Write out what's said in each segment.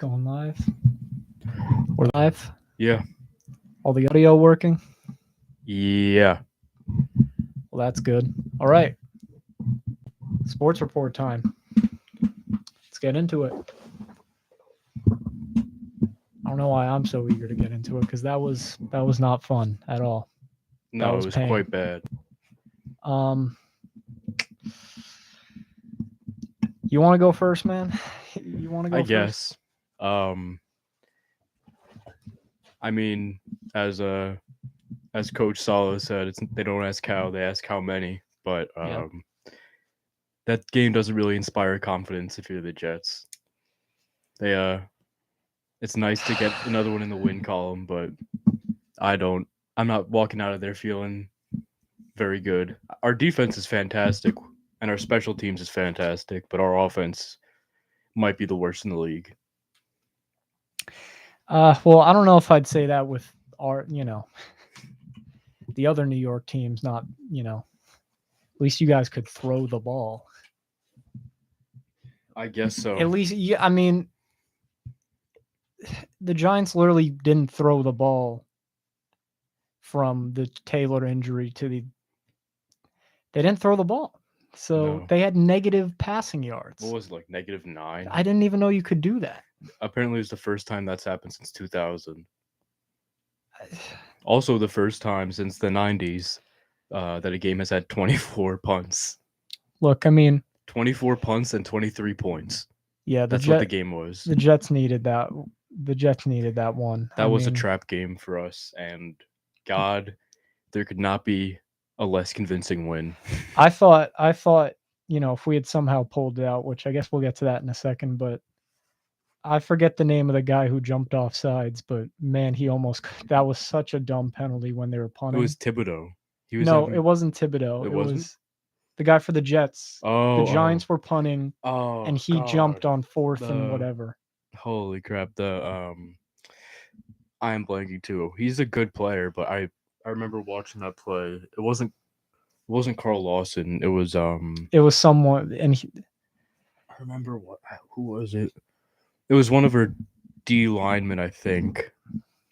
Going live. We're live. Yeah. All the audio working. Yeah. Well, that's good. All right. Sports report time. Let's get into it. I don't know why I'm so eager to get into it because that was not fun at all. That No, was it was pain. quite bad. You want to go first, man? You want to go I first? guess. Um I mean, as Coach Sala said, they don't ask how, they ask how many. But Yep. that game doesn't really inspire confidence if you're the Jets. They it's nice to get another one in the win column, but I'm not walking out of there feeling very good. Our defense is fantastic and our special teams is fantastic, but our offense might be the worst in the league. Well, I don't know if I'd say that with our, the other New York teams. Not, at least you guys could throw the ball. I guess so. At least, yeah. I mean, the Giants literally didn't throw the ball from the Taylor injury to they didn't throw the ball. So No. they had negative passing yards. What was it, like -9? I didn't even know you could do that. Apparently, it's the first time that's happened since 2000. Also, the first time since the 90s that a game has had 24 punts. Look, I mean, 24 punts and 23 points. yeah, That's what the game was. The Jets needed that. The Jets needed that one. That was a trap game for us, and God, there could not be a less convincing win. I thought, if we had somehow pulled it out, which I guess we'll get to that in a second, but I forget the name of the guy who jumped off sides, but man, that was such a dumb penalty when they were It punting. was Thibodeau. It wasn't Thibodeau. It It wasn't? was the guy for the Jets. Oh, The Giants were punting, and he jumped on fourth and whatever. Holy crap! I am blanking too. He's a good player, but I remember watching that play. It wasn't Carl Lawson. It was someone, and I remember who was it? It was one of our D linemen, I think.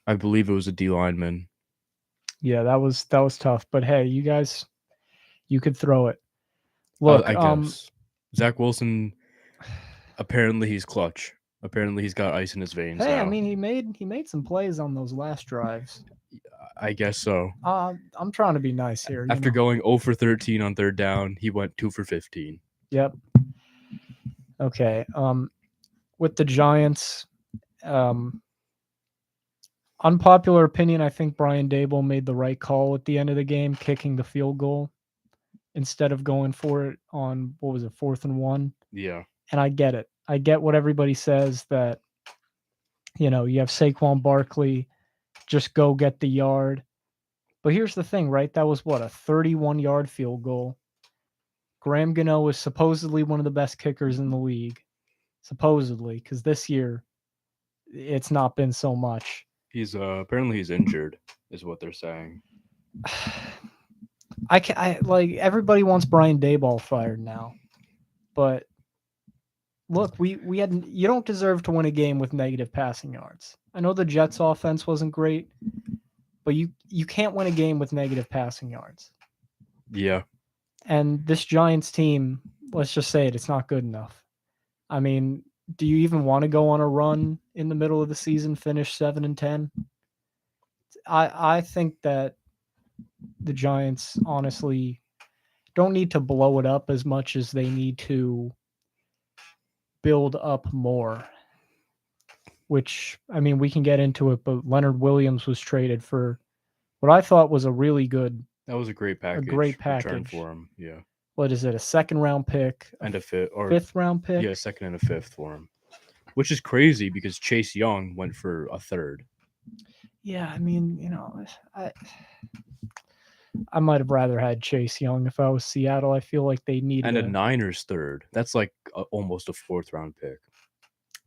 I believe it was a D lineman. Yeah, that was tough. But hey, you guys, you could throw it. Look, I guess Zach Wilson. Apparently, he's clutch. Apparently, he's got ice in his veins. Hey, now. I mean, he made some plays on those last drives. I guess so. I'm trying to be nice here. After going 0 for 13 on third down, he went 2 for 15. Yep. Okay. With the Giants, unpopular opinion, I think Brian Daboll made the right call at the end of the game, kicking the field goal instead of going for it on, 4th and 1. Yeah. And I get it. I get what everybody says that, you have Saquon Barkley, just go get the yard. But here's the thing, right? That was a 31-yard field goal. Graham Gano is supposedly one of the best kickers in the league. Supposedly, because this year it's not been so much. He's apparently he's injured, is what they're saying. I like everybody wants Brian Daboll fired now, but look, we had you don't deserve to win a game with negative passing yards. I know the Jets' offense wasn't great, but you can't win a game with negative passing yards. Yeah. And this Giants team, let's just say it's not good enough. I mean, do you even want to go on a run in the middle of the season, finish 7-10? I think that the Giants honestly don't need to blow it up as much as they need to build up more. Which, I mean, we can get into it, but Leonard Williams was traded for what I thought was a really good. That was a great package. Return for him. Yeah. What is it? A second-round pick and a fifth-round pick? Yeah, second and a fifth for him, which is crazy because Chase Young went for a third. Yeah, I mean, I might have rather had Chase Young if I was Seattle. I feel like they needed a Niners third. That's like almost a fourth-round pick.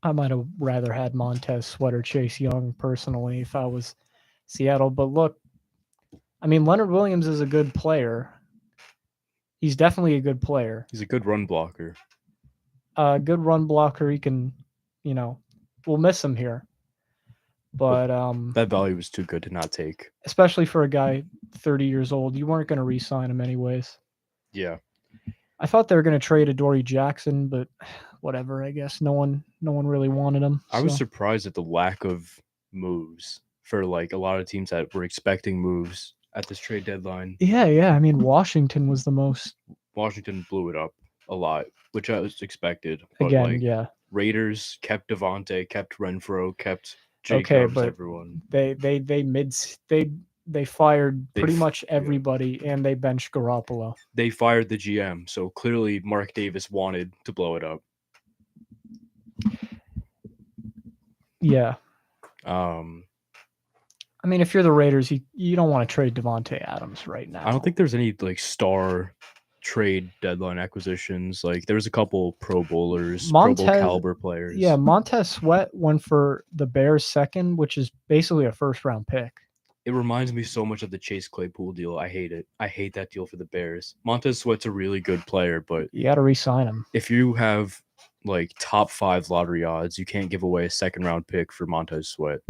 I might have rather had Montez Sweat or Chase Young personally if I was Seattle. But look, I mean, Leonard Williams is a good player. He's definitely a good player. He's a good run blocker. Good run blocker. He can, we'll miss him here. But That value was too good to not take. especially for a guy 30 years old, you weren't going to re-sign him anyways. Yeah. I thought they were going to trade Adoree Jackson, but whatever. I guess no one really wanted him. I was so. surprised at the lack of moves for like a lot of teams that were expecting moves at this trade deadline. Yeah. I mean, Washington was the most. Washington blew it up a lot, which I was expected. But Again, like yeah. Raiders kept Devontae, kept Renfro, kept Okay, Jacobs, but everyone. They fired They pretty f- much yeah. everybody, and they benched Garoppolo. They fired the GM, so clearly Mark Davis wanted to blow it up. Yeah. I mean, if you're the Raiders, you don't want to trade Devontae Adams right now. I don't think there's any like star trade deadline acquisitions. Like there was a couple Pro Bowlers, Pro Bowl caliber players. Yeah, Montez Sweat went for the Bears' second, which is basically a first-round pick. It reminds me so much of the Chase Claypool deal. I hate it. I hate that deal for the Bears. Montez Sweat's a really good player, but you got to re-sign him. If you have like top 5 lottery odds, you can't give away a second-round pick for Montez Sweat.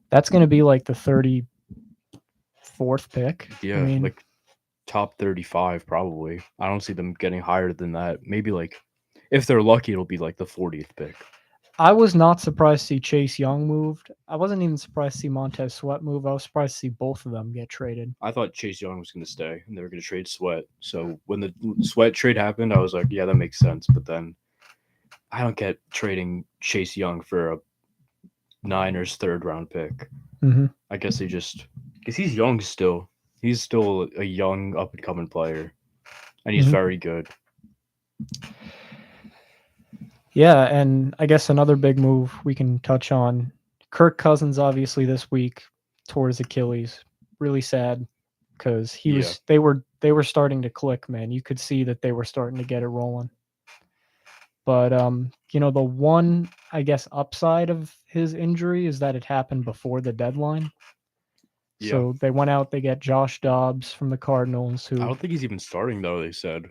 That's going to be like the 34th pick. Yeah, I mean, like top 35 probably. I don't see them getting higher than that. Maybe like if they're lucky, it'll be like the 40th pick. I was not surprised to see Chase Young moved. I wasn't even surprised to see Montez Sweat move. I was surprised to see both of them get traded. I thought Chase Young was going to stay and they were going to trade Sweat. So when the Sweat trade happened, I was like, yeah, that makes sense. But then I don't get trading Chase Young for a Niners third-round pick. Mm-hmm. I guess they just because he's young still. He's still a young up-and-coming player, and he's very good. Yeah, and I guess another big move we can touch on. Kirk Cousins, obviously, this week tore his Achilles. Really sad because they were starting to click, man. You could see that they were starting to get it rolling. But the one, I guess, upside of his injury is that it happened before the deadline. Yeah. So they went out, they get Josh Dobbs from the Cardinals, who I don't think he's even starting though, they said.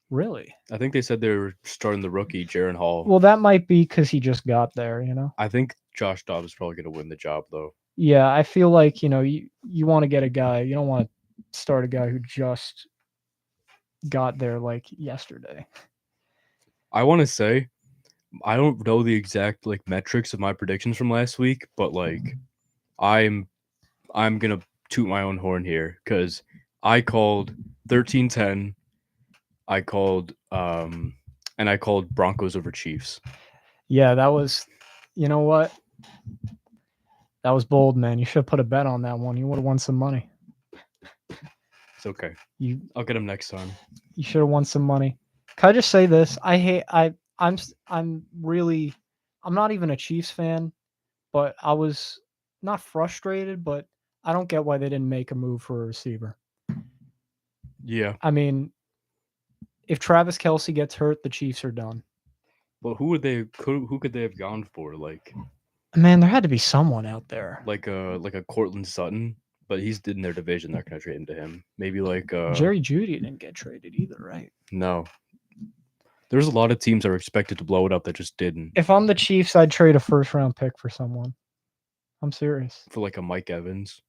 Really? I think they said they were starting the rookie, Jaren Hall. Well, that might be because he just got there, I think Josh Dobbs is probably going to win the job, though. Yeah, I feel like, you want to get a guy. You don't want to start a guy who just got there, like, yesterday. I want to say, I don't know the exact, like, metrics of my predictions from last week, but, like, I'm going to toot my own horn here because I called 13-10. I called Broncos over Chiefs. Yeah, that was, you know what? That was bold, man. You should have put a bet on that one. You would have won some money. It's okay. I'll get him next time. You should have won some money. Can I just say this? I'm not even a Chiefs fan, but I was not frustrated, but I don't get why they didn't make a move for a receiver. Yeah. I mean, if Travis Kelce gets hurt, the Chiefs are done. But who could they have gone for? Like, man, there had to be someone out there. Like a Cortland Sutton, but he's in their division. They're gonna trade him to him. Maybe like Jerry Jeudy didn't get traded either, right? No. There's a lot of teams that are expected to blow it up that just didn't. If I'm the Chiefs, I'd trade a first-round pick for someone. I'm serious. For like a Mike Evans.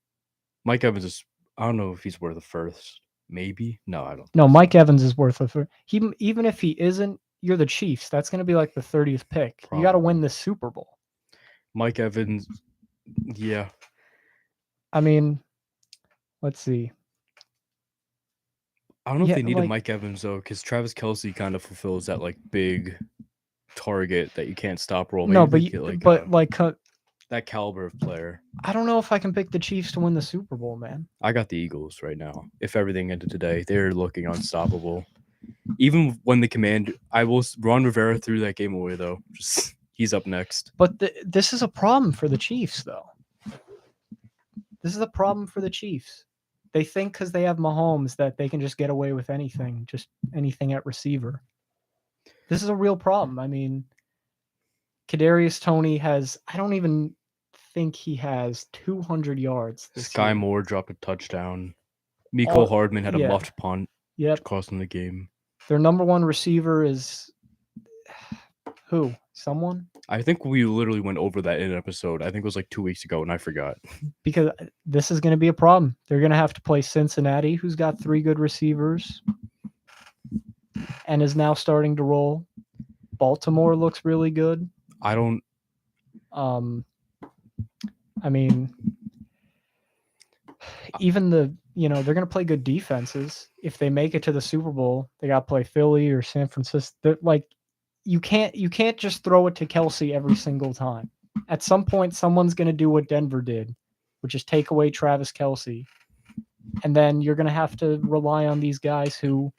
Mike Evans is, I don't know if he's worth a first. Maybe? No, I don't. No, Mike Evans is worth a first. Even if he isn't, you're the Chiefs. That's going to be like the 30th pick. Probably. You got to win this Super Bowl. Mike Evans, yeah. I mean, let's see. I don't know if they need a Mike Evans, though, because Travis Kelce kind of fulfills that, like, big target that you can't stop rolling. No, that caliber of player. I don't know if I can pick the Chiefs to win the Super Bowl, man. I got the Eagles right now. If everything ended today, they're looking unstoppable. Even when Ron Rivera threw that game away, though. He's up next. But this is a problem for the Chiefs, though. This is a problem for the Chiefs. They think because they have Mahomes that they can just get away with anything, just anything at receiver. This is a real problem. I mean, Kadarius Toney has, I don't even think he has 200 yards. Sky Moore dropped a touchdown. Mecole Hardman had a muffed punt. Yep. Costing the game. Their number one receiver is, Who? Someone? I think we literally went over that in an episode. I think it was like 2 weeks ago, and I forgot. Because this is going to be a problem. They're going to have to play Cincinnati, who's got 3 good receivers and is now starting to roll. Baltimore looks really good. I don't. I mean, even they're going to play good defenses. If they make it to the Super Bowl, they got to play Philly or San Francisco. Like, you can't just throw it to Kelsey every single time. At some point, someone's going to do what Denver did, which is take away Travis Kelsey. And then you're going to have to rely on these guys who,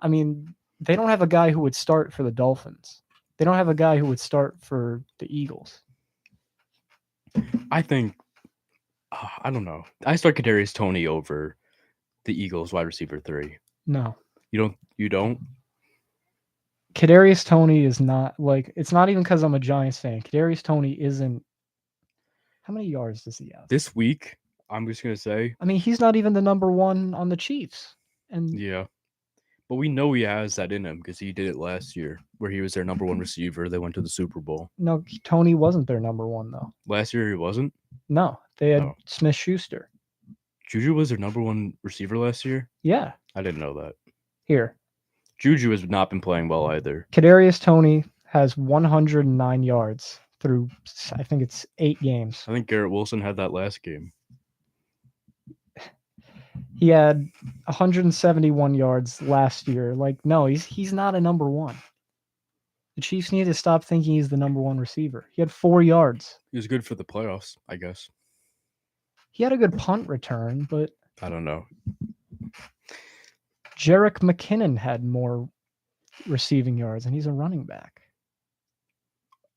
I mean, they don't have a guy who would start for the Dolphins. They don't have a guy who would start for the Eagles. I think. I don't know. I start Kadarius Toney over the Eagles wide receiver 3. No. You don't? Kadarius Toney is not, like, it's not even because I'm a Giants fan. Kadarius Toney isn't. How many yards does he have? This week, I'm just going to say. I mean, he's not even the number 1 on the Chiefs. And Yeah. But we know he has that in him because he did it last year where he was their number 1 receiver. They went to the Super Bowl. No, Toney wasn't their number 1, though. Last year, he wasn't? No, they had Oh. Smith-Schuster. Juju was their number 1 receiver last year? Yeah. I didn't know that. Here. Juju has not been playing well either. Kadarius Toney has 109 yards through, I think it's 8 games. I think Garrett Wilson had that last game. He had 171 yards last year. Like, no, he's not a number 1. The Chiefs need to stop thinking he's the number 1 receiver. He had 4 yards. He was good for the playoffs, I guess. He had a good punt return, but I don't know. Jerick McKinnon had more receiving yards, and he's a running back.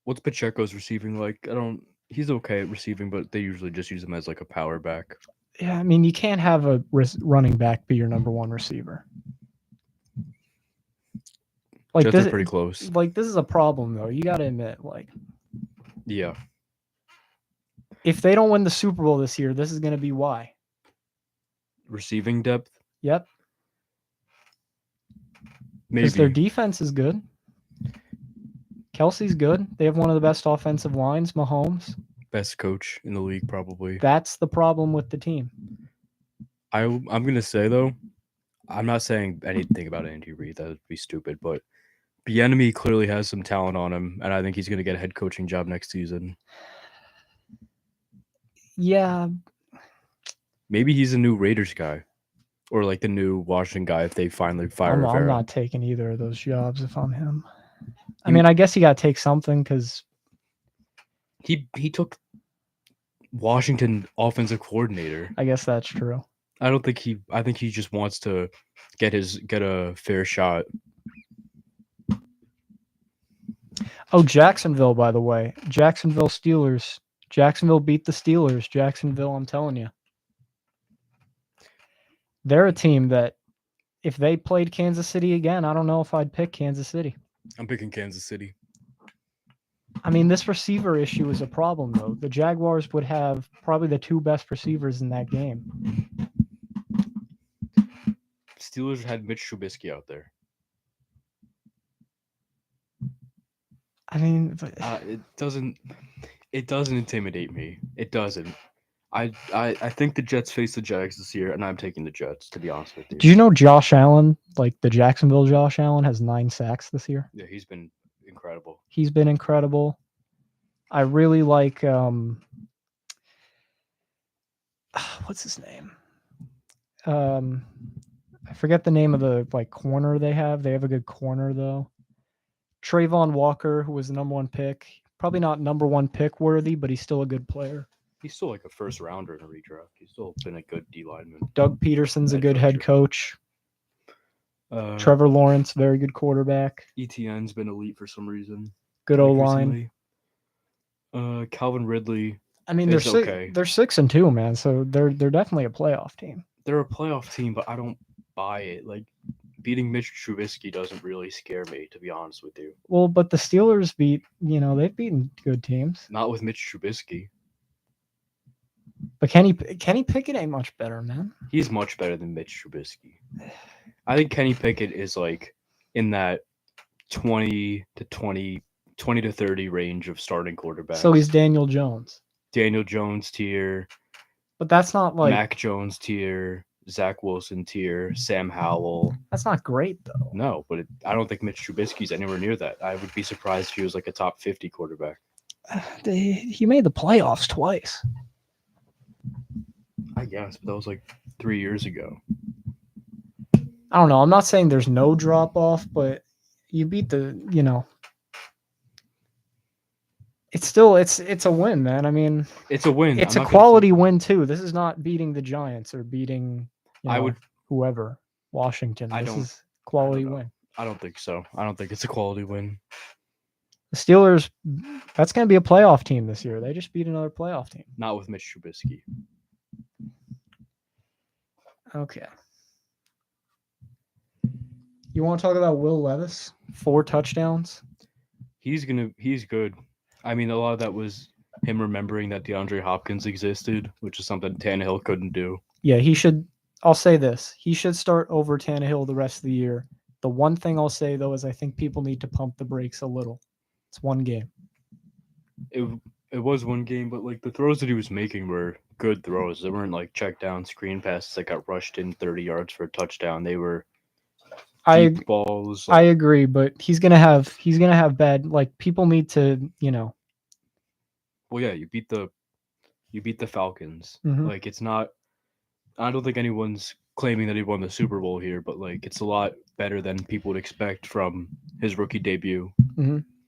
What's Pacheco's receiving like? He's okay at receiving, but they usually just use him as like a power back. Yeah, I mean, you can't have a running back be your number 1 receiver. Like, Jets are pretty close. Like, this is a problem, though. You got to admit, like, Yeah. if they don't win the Super Bowl this year, this is going to be why. Receiving depth? Yep. Maybe. Because their defense is good. Kelsey's good. They have one of the best offensive lines, Mahomes. Best coach in the league, probably. That's the problem with the team. I'm going to say, though, I'm not saying anything about Andy Reid. That would be stupid, but Bieniemy clearly has some talent on him, and I think he's going to get a head coaching job next season. Yeah. Maybe he's a new Raiders guy, or like the new Washington guy if they finally fire Rivera. I'm not taking either of those jobs if I'm him. I mean, I guess you got to take something because he took Washington offensive coordinator. I guess that's true. I think he just wants to get a fair shot. Oh, Jacksonville, by the way. Jacksonville Steelers. Jacksonville beat the Steelers. Jacksonville, I'm telling you. They're a team that if they played Kansas City again, I don't know if I'd pick Kansas City. I'm picking Kansas City. I mean, this receiver issue is a problem, though. The Jaguars would have probably the 2 best receivers in that game. Steelers had Mitch Trubisky out there. I mean, it doesn't intimidate me. It doesn't. I think the Jets face the Jags this year, and I'm taking the Jets, to be honest with you. Do you know Josh Allen, like the Jacksonville Josh Allen, has 9 sacks this year? Yeah, he's been incredible. He's been incredible. I really like what's his name? I forget the name of the corner they have. They have a good corner though. Trayvon Walker, who was the number 1 pick. Probably not number 1 pick worthy, but he's still a good player. He's still like a first rounder in a redraft. He's still been a good D lineman. Doug Peterson's a good head coach. Trevor Lawrence, very good quarterback. ETN's been elite for some reason. Good O-line. Calvin Ridley. I mean, they're okay. They're 6-2, man. So they're definitely a playoff team. They're a playoff team, but I don't buy it. Like, beating Mitch Trubisky doesn't really scare me, to be honest with you. Well, but the Steelers they've beaten good teams. Not with Mitch Trubisky. But Kenny Pickett ain't much better, man. He's much better than Mitch Trubisky. I think Kenny Pickett is like in that 20 to 20 20 to 30 range of starting quarterbacks. So he's Daniel Jones. Daniel Jones tier, But that's not like Mac Jones tier, Zach Wilson tier, Sam Howell. that's not great though. No, but I don't think Mitch Trubisky's anywhere near that. I would be surprised if he was like a top 50 quarterback. He made the playoffs twice. I guess, but that was like 3 years ago. I don't know. I'm not saying there's no drop off, but you beat the, it's still it's a win, man. I mean, It's a win. it's I'm a not gonna quality say- win too. This is not beating the Giants or beating I would- whoever, Washington. I This don't- is quality know. win. I don't think so. I don't think it's a quality win. The Steelers, that's going to be a playoff team this year. They just beat another playoff team. Not with Mitch Trubisky. Okay. You want to talk about Will Levis? 4 touchdowns. He's good. I mean, a lot of that was him remembering that DeAndre Hopkins existed, which is something Tannehill couldn't do. Yeah, he should. I'll say this. He should start over Tannehill the rest of the year. The one thing I'll say, though, is I think people need to pump the brakes a little. It's one game. It was one game, but like the throws that he was making were good throws. They weren't like check down screen passes that got rushed in 30 yards for a touchdown. They were deep balls. I agree, but he's gonna have bad. Like people need to, Well, yeah, you beat the Falcons. Mhm. Like it's not. I don't think anyone's claiming that he won the Super Bowl here, but like it's a lot better than people would expect from his rookie debut.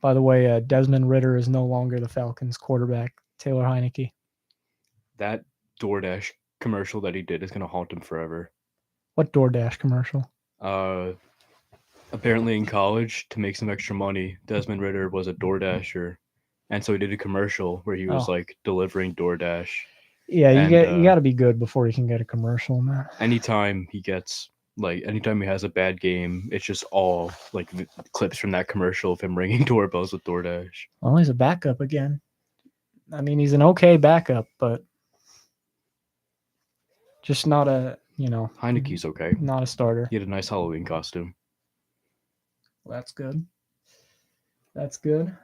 By the way, Desmond Ridder is no longer the Falcons quarterback. Taylor Heineke. That DoorDash commercial that he did is gonna haunt him forever. What DoorDash commercial? Apparently in college, to make some extra money, Desmond Ridder was a DoorDasher, and so he did a commercial where he was Oh. like delivering DoorDash. Yeah, And, you got to be good before you can get a commercial, man. Anytime he has a bad game, it's just all like clips from that commercial of him ringing doorbells with DoorDash. Well, he's a backup again. I mean, he's an okay backup, but just not a, Heineke's okay. not a starter. He had a nice Halloween costume. Well, that's good. That's good.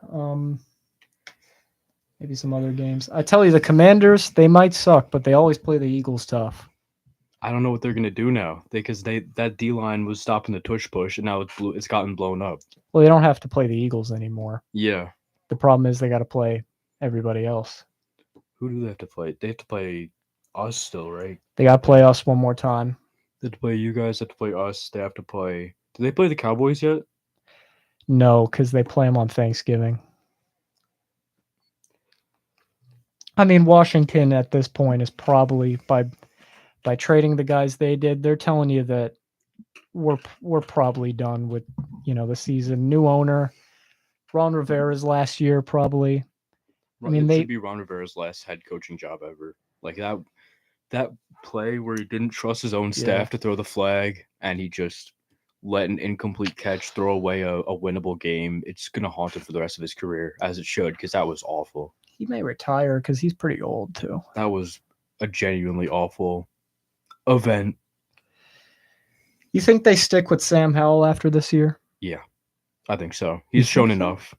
Maybe some other games. I tell you, the Commanders, they might suck, but they always play the Eagles tough. I don't know what they're gonna do now because that D line was stopping the tush push, and now it's gotten blown up. Well, they don't have to play the Eagles anymore. Yeah. The problem is they got to play everybody else. Who do they have to play? They have to play us still, right? They got to play us one more time. They have to play you guys. They have to play us. They have to play. Do they play the Cowboys yet? No, because they play them on Thanksgiving. I mean, Washington at this point is probably by trading the guys they did, they're telling you that we're probably done with the season. New owner, Ron Rivera's last year probably. I mean, it should be Ron Rivera's last head coaching job ever. Like that play where he didn't trust his own staff to throw the flag, and he just let an incomplete catch throw away a winnable game. It's gonna haunt him for the rest of his career, as it should, because that was awful. He may retire because he's pretty old too. That was a genuinely awful event. You think they stick with Sam Howell after this year? Yeah, I think so. He's shown enough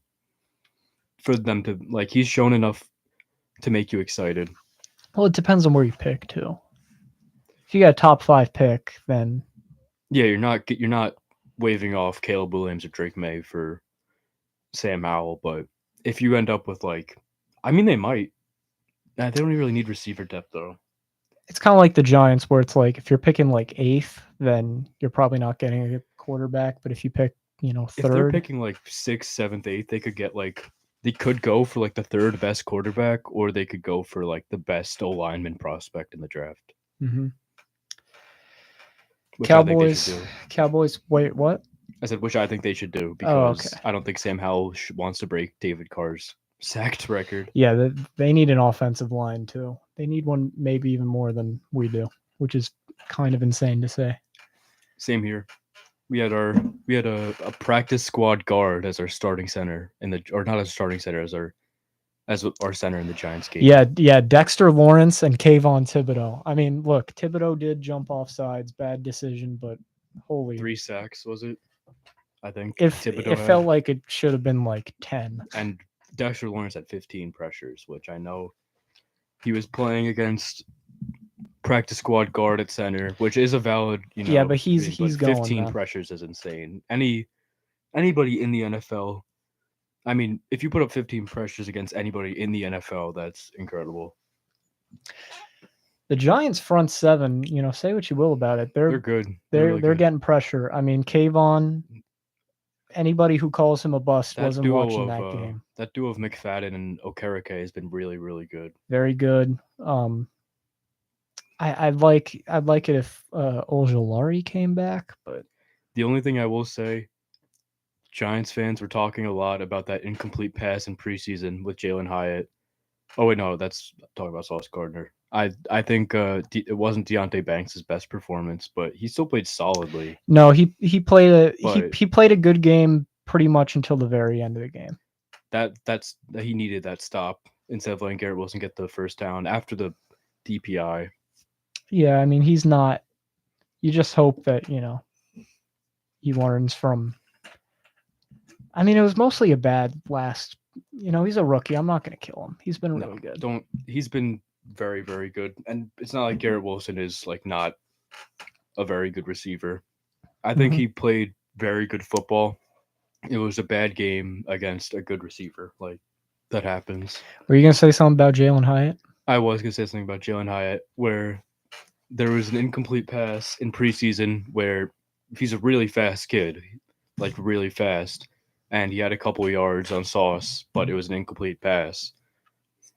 for them to he's shown enough to make you excited. Well, it depends on where you pick too. If you got a top 5 pick, then yeah, you're not waving off Caleb Williams or Drake May for Sam Howell, but if you end up with they might. They don't really need receiver depth though. it's kind of like the Giants, where it's like if you're picking 8th, then you're probably not getting a quarterback. But if you pick, 3rd, if they're picking 6th, 7th, 8th, they could get they could go for the 3rd best quarterback, or they could go for the best O-lineman prospect in the draft. Mm-hmm. Which I think they should do. Cowboys. Wait, what? I said, which I think they should do because okay. I don't think Sam Howell wants to break David Carr's sacked record. Yeah, they need an offensive line too. They need one maybe even more than we do, which is kind of insane to say. Same here. We had a practice squad guard as our starting center or not as starting center as our center in the Giants game. Yeah, Dexter Lawrence and Kayvon Thibodeau. I mean, look, Thibodeau did jump off sides, bad decision, but holy 3 sacks, was it? I think. If Thibodeau it had. felt like it should have been like 10. And Dexter Lawrence had 15 pressures, which I know he was playing against practice squad guard at center, which is a valid, Yeah, but thing, he's going, 15 man. pressures is insane. Anybody in the NFL, I mean, if you put up 15 pressures against anybody in the NFL, that's incredible. The Giants front seven, say what you will about it. They're good. They're really good. getting pressure. I mean, Kayvon, anybody who calls him a bust wasn't watching that game. That duo of McFadden and Okereke has been really, really good. Very good. I'd like it if Ojulari came back, but the only thing I will say, Giants fans were talking a lot about that incomplete pass in preseason with Jalen Hyatt. Oh wait, no, that's talking about Sauce Gardner. I think it wasn't Deonte Banks' best performance, but he still played solidly. No, he played he played a good game pretty much until the very end of the game. That's he needed that stop instead of letting Garrett Wilson get the first down after the DPI. Yeah, I mean he's not. You just hope that he learns from. I mean, it was mostly a bad last. He's a rookie. I'm not going to kill him. He's been really good. He's been very, very good. And it's not like Garrett Wilson is like not a very good receiver. I think he played very good football. It was a bad game against a good receiver. Like, that happens. Were you going to say something about Jalen Hyatt? I was going to say something about Jalen Hyatt where there was an incomplete pass in preseason where he's a really fast kid, like really fast. And he had a couple of yards on Sauce, but it was an incomplete pass.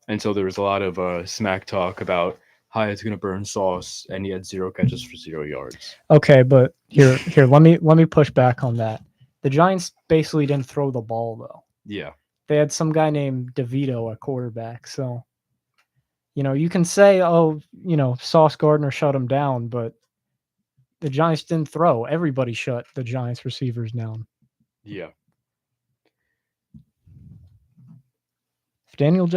And so there was a lot of smack talk about Hyatt's going to burn Sauce, and he had 0 catches for 0 yards. Okay, but here, let me push back on that. The Giants basically didn't throw the ball, though. Yeah. They had some guy named DeVito at quarterback. So, you can say, Sauce Gardner shut him down, but the Giants didn't throw. Everybody shut the Giants receivers down. Yeah. Daniel,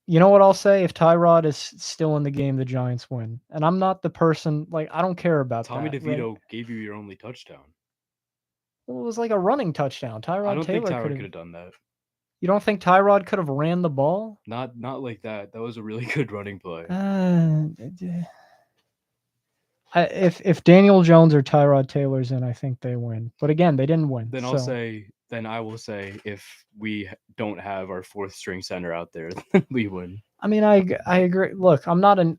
you know what I'll say? If Tyrod is still in the game, the Giants win. And I'm not the person, I don't care about Tommy that. DeVito gave you your only touchdown. Well, it was like a running touchdown. I don't think Tyrod could have done that. You don't think Tyrod could have ran the ball? Not like that. That was a really good running play. If Daniel Jones or Tyrod Taylor's in, I think they win. But again, they didn't win. Then I will say if we don't have our 4th string center out there, then we win. I mean, I agree. Look, I'm not an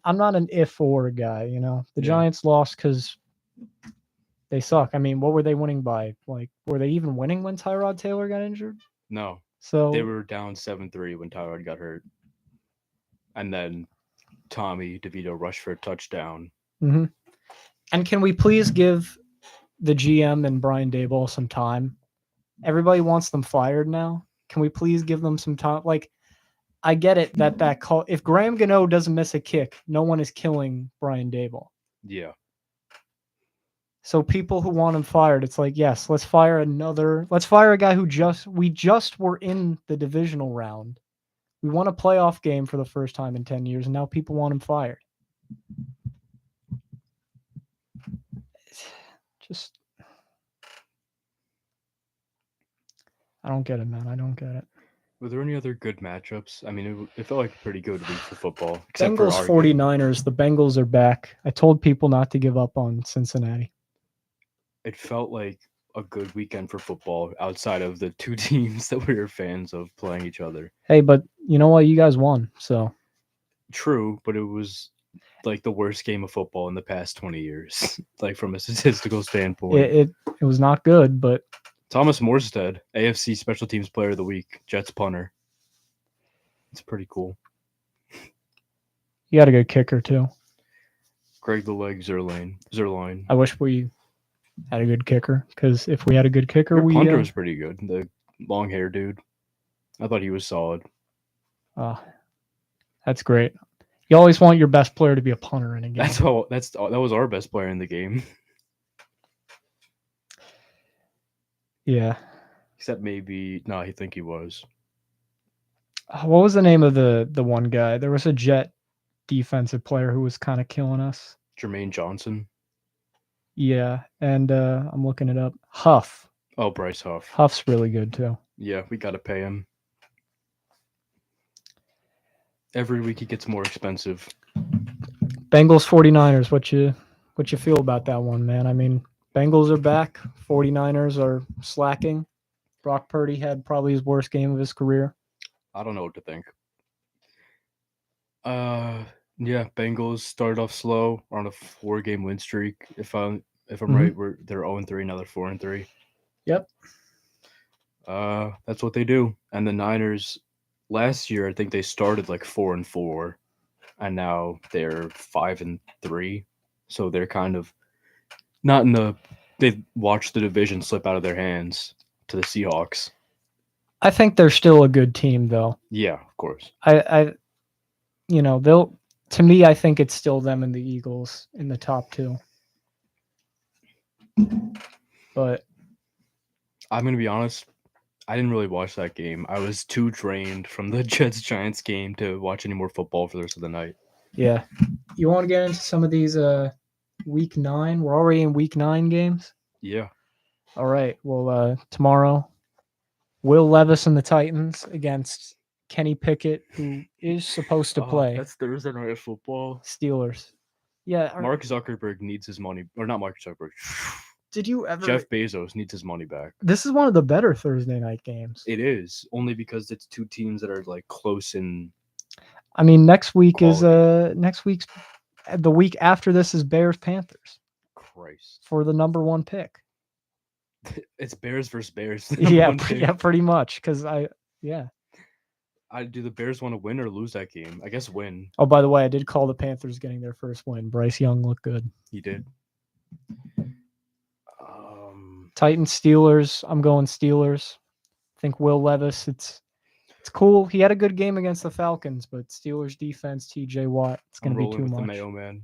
if or guy. The Giants lost because they suck. I mean, what were they winning by? Were they even winning when Tyrod Taylor got injured? No. So they were down 7-3 when Tyrod got hurt, and then Tommy DeVito rushed for a touchdown. Mm-hmm. And can we please give the GM and Brian Daboll some time? Everybody wants them fired now. Can we please give them some time? I get it that call. If Graham Gano doesn't miss a kick, no one is killing Brian Daboll. Yeah. So people who want him fired, it's like, yes, let's fire a guy who we just were in the divisional round. We won a playoff game for the first time in 10 years, and now people want him fired. Just, I don't get it, man. I don't get it. Were there any other good matchups? I mean, it felt like a pretty good week for football. Bengals 49ers. The Bengals are back. I told people not to give up on Cincinnati. It felt like a good weekend for football outside of the 2 teams that we were fans of playing each other. Hey, but you know what? You guys won, so. True, but it was like the worst game of football in the past 20 years, like from a statistical standpoint. It was not good, but. Thomas Morstead, AFC Special Teams Player of the Week, Jets punter. It's pretty cool. You got a good kicker, too. Greg the Leg Zerline. I wish we had a good kicker, because if we had a good kicker, Your punter was pretty good. The long hair dude. I thought he was solid. That's great. You always want your best player to be a punter in a game. That was our best player in the game. Yeah. Except maybe I think he was. What was the name of the one guy? There was a Jet defensive player who was kind of killing us. Jermaine Johnson. Yeah, and I'm looking it up. Huff. Oh, Bryce Huff. Huff's really good too. Yeah, we got to pay him. Every week he gets more expensive. Bengals 49ers, what you feel about that one, man? I mean, Bengals are back, 49ers are slacking. Brock Purdy had probably his worst game of his career. I don't know what to think. Yeah, Bengals started off slow. We're on a 4-game win streak. If I'm right, they're 0-3, now they're 4-3. Yep. That's what they do. And the Niners last year, I think they started like 4-4, and now they're 5-3. So they're kind of not in the. They watched the division slip out of their hands to the Seahawks. I think they're still a good team, though. Yeah, of course. They'll. To me, I think it's still them and the Eagles in the top two. But I'm gonna be honest. I didn't really watch that game. I was too drained from the Jets-Giants game to watch any more football for the rest of the night. yeah, you want to get into some of these week 9? We're already in week 9 games. Yeah. All right. Well, tomorrow, Will Levis and the Titans against Kenny Pickett, who is supposed to play. That's Thursday Night Football. Steelers. Yeah. Mark Zuckerberg needs his money, or not Mark Zuckerberg. Did you ever? Jeff Bezos needs his money back. This is one of the better Thursday night games. It is only because it's two teams that are like close in. I mean, next week's the quality. week after this is Bears Panthers Christ. for the number 1 pick. It's Bears versus Bears. Yeah, pretty much. Because do the Bears want to win or lose that game? I guess win. Oh, by the way, I did call the Panthers getting their first win. Bryce Young looked good. He did. Titans, Steelers. I'm going Steelers. I think Will Levis. It's cool. He had a good game against the Falcons, but Steelers defense, T.J. Watt. It's going to be too with much. The Mayo man.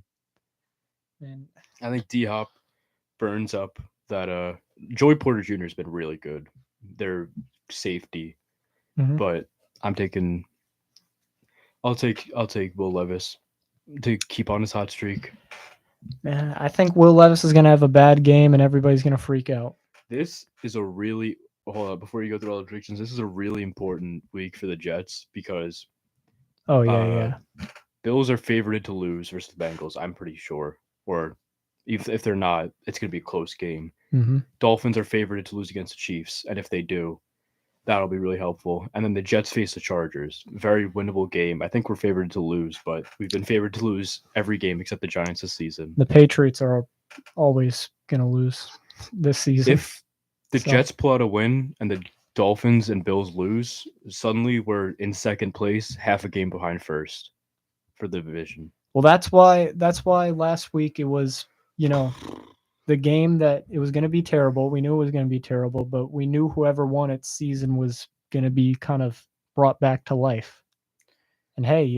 And I think D-Hop burns up that. Joey Porter Jr. has been really good. Their safety, but I'm taking. I'll take Will Levis to keep on his hot streak. Man, I think Will Levis is going to have a bad game and everybody's going to freak out. This is a really hold on before you go through all the predictions. This is a really important week for the Jets because Bills are favored to lose versus the Bengals. I'm pretty sure, or if they're not, it's going to be a close game. Dolphins are favored to lose against the Chiefs, and if they do, that'll be really helpful. And then the Jets face the Chargers. Very winnable game. I think we're favored to lose, but we've been favored to lose every game except the Giants this season. The Patriots are always going to lose this season. If the Jets pull out a win and the Dolphins and Bills lose, suddenly we're in second place, half a game behind first for the division. Well, that's why last week it was, the game that it was going to be terrible. We knew it was going to be terrible, but we knew whoever won its season was going to be kind of brought back to life. And hey,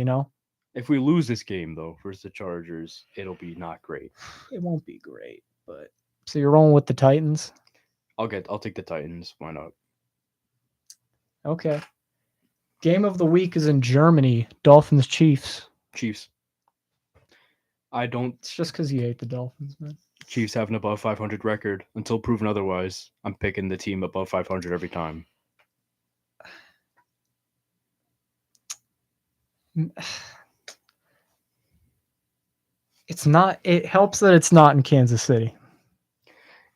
if we lose this game though versus the Chargers, it'll be not great. It won't be great, but so you're rolling with the Titans? I'll take the Titans. Why not? Okay. Game of the week is in Germany. Dolphins Chiefs. Chiefs. It's just because you hate the Dolphins, man. Chiefs have an above 500 record. Until proven otherwise, I'm picking the team above 500 every time. It's not. It helps that it's not in Kansas City.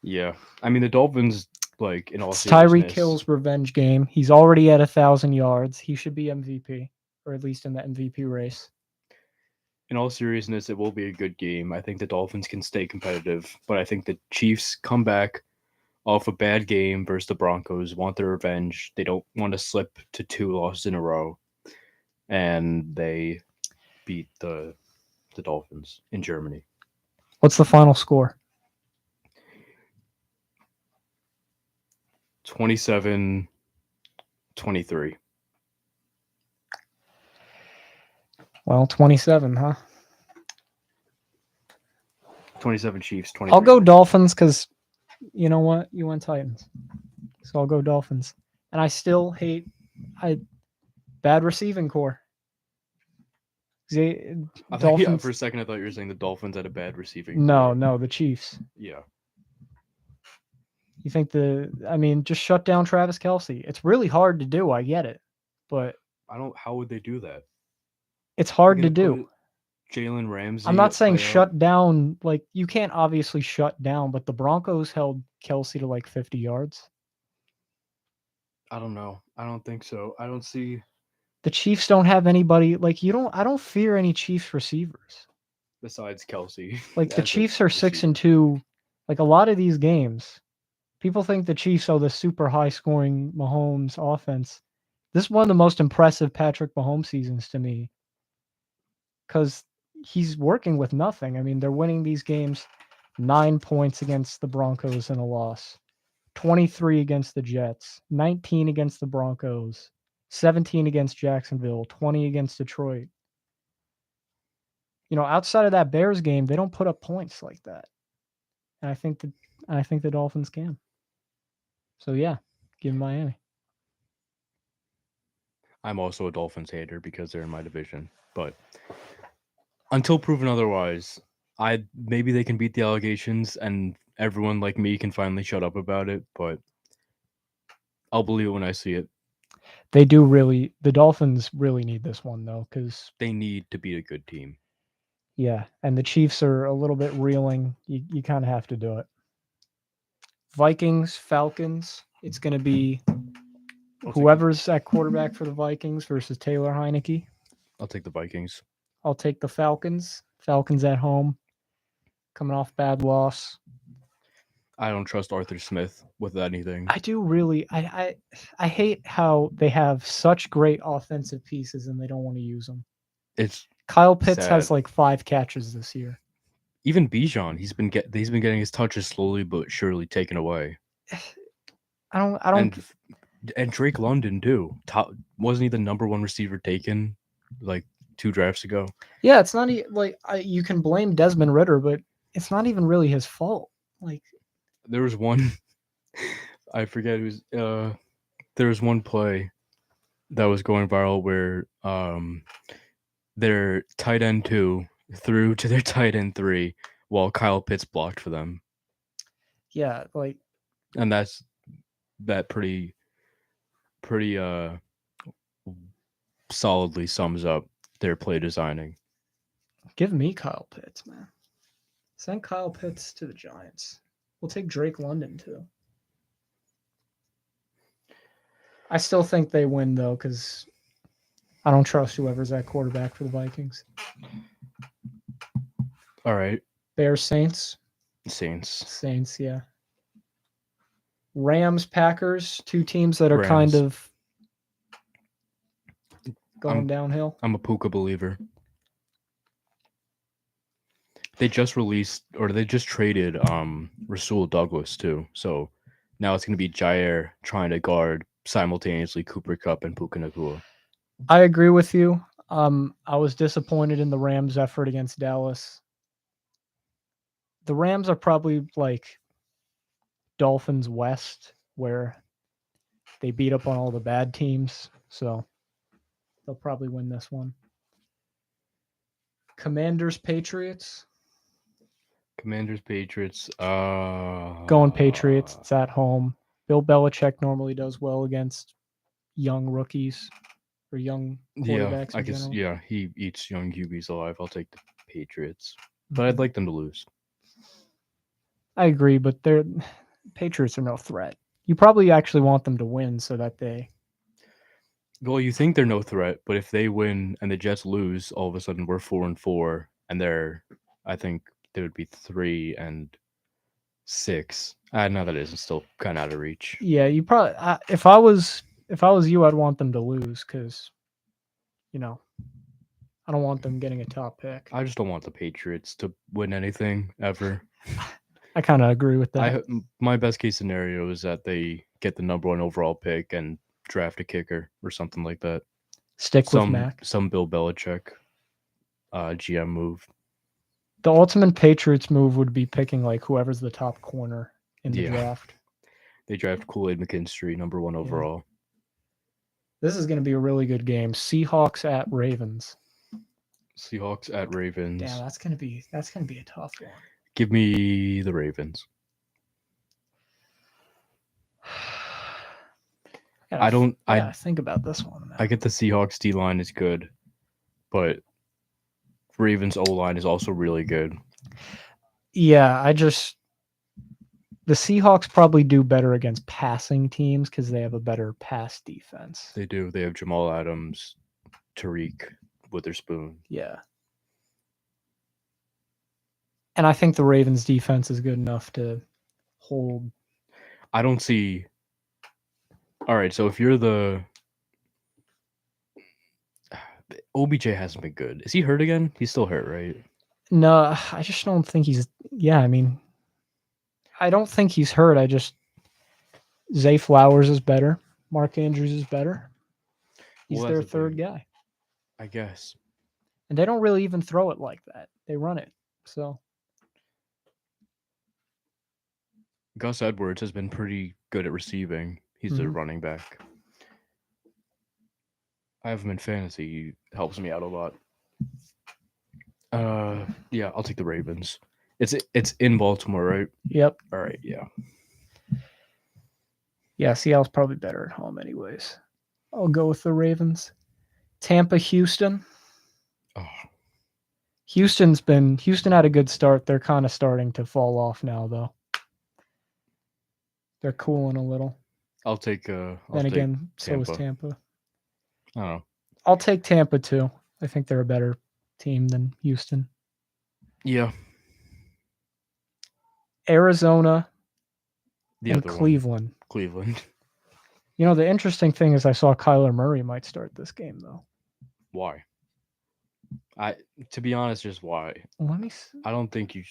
Yeah, I mean the Dolphins, like in all seriousness, Tyreek Hill's revenge game. He's already at 1,000 yards. He should be MVP, or at least in the MVP race. In all seriousness, it will be a good game. I think the Dolphins can stay competitive, but I think the Chiefs come back off a bad game versus the Broncos, want their revenge. They don't want to slip to 2 losses in a row, and they beat the Dolphins in Germany. What's the final score? 27-23. Well, 27, huh? 27 Chiefs, 23. I'll go Dolphins because you know what? You went Titans. So I'll go Dolphins. And I still hate bad receiving core. For a second, I thought you were saying the Dolphins had a bad receiving core. No, the Chiefs. Yeah. You think just shut down Travis Kelce. It's really hard to do. I get it, but How would they do that? it's They're hard to gonna do. put Jalen Ramsey. I'm not saying out. shut down. Like you can't obviously shut down, but the Broncos held Kelce to like 50 yards. I don't know. I don't think so. I don't see. The Chiefs don't have anybody like you don't. I don't fear any Chiefs receivers. Besides Kelsey. Like the as a Chiefs are 6-2. receiver. Like a lot of these games, people think the Chiefs are the super high scoring Mahomes offense. This is one of the most impressive Patrick Mahomes seasons to me because he's working with nothing. I mean, they're winning these games 9 points against the Broncos in a loss, 23 against the Jets, 19 against the Broncos, 17 against Jacksonville, 20 against Detroit. Outside of that Bears game, they don't put up points like that. And I think the Dolphins can. So yeah, give Miami. I'm also a Dolphins hater because they're in my division. But until proven otherwise, maybe they can beat the allegations and everyone like me can finally shut up about it, but I'll believe it when I see it. The Dolphins really need this one though, because they need to beat a good team. Yeah, and the Chiefs are a little bit reeling. You kind of have to do it. Vikings, Falcons. It's going to be whoever's at quarterback for the Vikings versus Taylor Heineke. I'll take the Vikings. I'll take the Falcons. Falcons at home, coming off bad loss. I don't trust Arthur Smith with anything. I do really. I hate how they have such great offensive pieces and they don't want to use them. It's Kyle Pitts sad. has like 5 catches this year. Even Bijan, he's been getting his touches slowly but surely taken away. I don't. And Drake London too. Wasn't he the number 1 receiver taken like 2 drafts ago? Yeah, it's not like you can blame Desmond Ridder, but it's not even really his fault. Like there was one, I forget who's. There was one play that was going viral where their tight end 2 threw to their tight end 3 while Kyle Pitts blocked for them. Yeah, like, and that pretty solidly sums up their play designing. Give me Kyle Pitts, man. Send Kyle Pitts to the Giants. We'll take Drake London too. I still think they win though, because I don't trust whoever's at quarterback for the Vikings. All right. Bears, Saints. Saints, yeah. Rams, Packers, 2 teams that are Rams. kind of going downhill. I'm a Puka believer. They just traded Rasul Douglas too. So now it's going to be Jair trying to guard simultaneously Cooper Kupp and Puka Nacua. I agree with you. I was disappointed in the Rams' effort against Dallas. The Rams are probably like Dolphins West, where they beat up on all the bad teams. So they'll probably win this one. Commanders, Patriots. Going Patriots. It's at home. Bill Belichick normally does well against young rookies or young quarterbacks. I guess. Yeah, he eats young QBs alive. I'll take the Patriots, but I'd like them to lose. I agree, but Patriots are no threat. You probably actually want them to win so that they. Well, you think they're no threat, but if they win and the Jets lose, all of a sudden we're 4-4, and I think they would be 3-6. No, that isn't still kind of out of reach. Yeah, you probably. If I was you, I'd want them to lose because, I don't want them getting a top pick. I just don't want the Patriots to win anything ever. I kind of agree with that. My best case scenario is that they get the number 1 overall pick and draft a kicker or something like that. Stick with Mac. Some Bill Belichick GM move. The ultimate Patriots move would be picking like whoever's the top corner in the draft. They draft Kool-Aid McKinstry, number 1 overall. This is going to be a really good game. Seahawks at Ravens. Yeah, that's going to be a tough one. Give me the Ravens. Yeah, I don't. yeah, think about this one. I get the Seahawks D line is good, but Ravens O line is also really good. Yeah, the Seahawks probably do better against passing teams because they have a better pass defense. They do. They have Jamal Adams, Tariq Witherspoon. Yeah. And I think the Ravens defense is good enough to hold. I don't see. All right, so if you're the OBJ hasn't been good. Is he hurt again? He's still hurt, right? No, I just don't think he's. Yeah, I mean, I don't think he's hurt. Zay Flowers is better. Mark Andrews is better. He's Well, their that's the third thing. guy. I guess. And they don't really even throw it like that. They run it. So, Gus Edwards has been pretty good at receiving. He's their Mhm. running back. I have him in fantasy. He helps me out a lot. Yeah, I'll take the Ravens. It's in Baltimore, right? yep. All right, yeah. Yeah, Seattle's probably better at home, anyways. I'll go with the Ravens. Tampa, Houston. Oh, Houston had a good start. They're kind of starting to fall off now, though. They're cooling a little. I'll take. Then take again, so is Tampa. Tampa. I don't know. I'll take Tampa too. I think they're a better team than Houston. Yeah, Arizona the and other one, Cleveland. Cleveland. You know, the interesting thing is I saw Kyler Murray might start this game, though. Why? To be honest, just why? Let me see. I don't think you.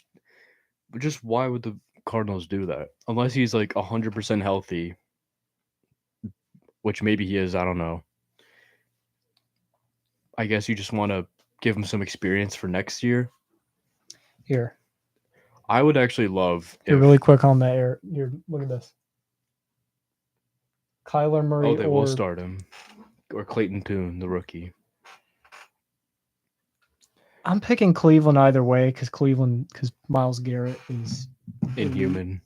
Just why would the Cardinals do that? Unless he's like 100% healthy, which maybe he is. I don't know. I guess you just want to give him some experience for next year. Here. I would actually love. You're really quick on that air. Here, look at this. Kyler Murray. Oh, they will start him. Or Clayton Tune, the rookie. I'm picking Cleveland either way because Myles Garrett is Inhuman.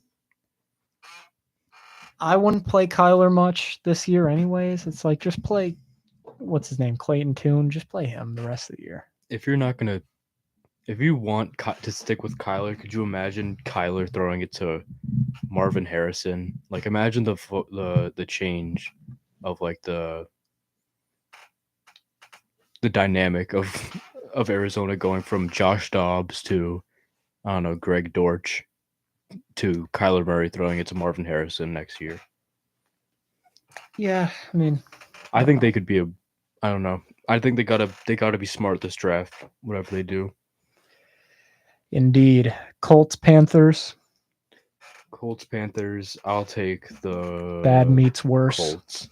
I wouldn't play Kyler much this year, anyways. It's like just play, what's his name, Clayton Tune. Just play him the rest of the year. If you're not gonna, if you want to stick with Kyler, could you imagine Kyler throwing it to Marvin Harrison? Like, imagine the change of like the dynamic of Arizona going from Josh Dobbs to, I don't know, Greg Dortch to Kyler Murray throwing it to Marvin Harrison next year. Yeah, I mean, I think they could be I don't know. I think they gotta be smart this draft, whatever they do. Indeed. Colts, Panthers. Colts, Panthers. I'll take the Bad meets worse. Colts.